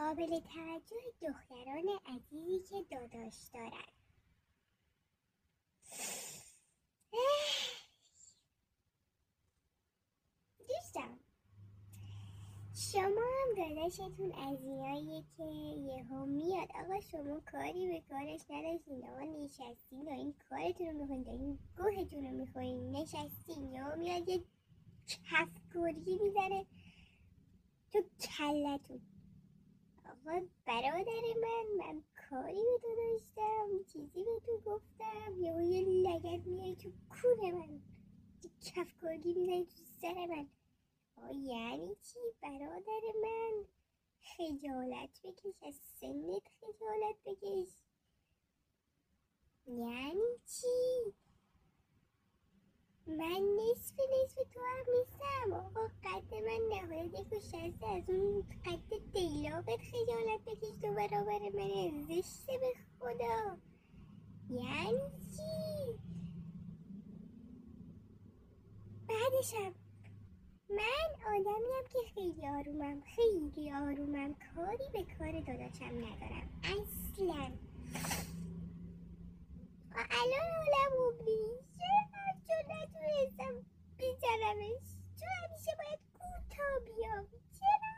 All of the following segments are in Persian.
قابل توجه دختران عزیزی که داداش دارن. دوستان، شما هم داداشتون از ایناییه که یهو میاد آقا شما کاری به کارش نداشتین، آقا نشستین دارین کارتون رو میکنین، دارین گوهتون رو میخورین، نشستین یهو میاد یه کفگرگی میزنه تو کلتون. آقا برادر من کاری به تو داشتم، چیزی به تو گفتم، یه لگد میای تو کونه من، کفگرگی میزنی تو سر من. یعنی چی برادر من؟ خجالت بکش، از سنت خجالت بکش. یعنی چی؟ من نصف تو هم نیستم آقا، قد من نهایت 1.60، از اون قد دیلاقت خجالت بکش تو برابر من، زشته به خدا. یعنی چی؟ بعدشم من آدمیم که خیلی آرومم، کاری به کار داداشم ندارم اصلا. الان حالم خوب نیست چون نتونستم بزنمش، چون همیشه باید کوتاه بیام. چرا؟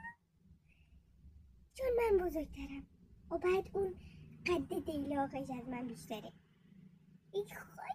چون من بزرگترم و بعد اون قد دیلاقش از من بیشتره. این خواهی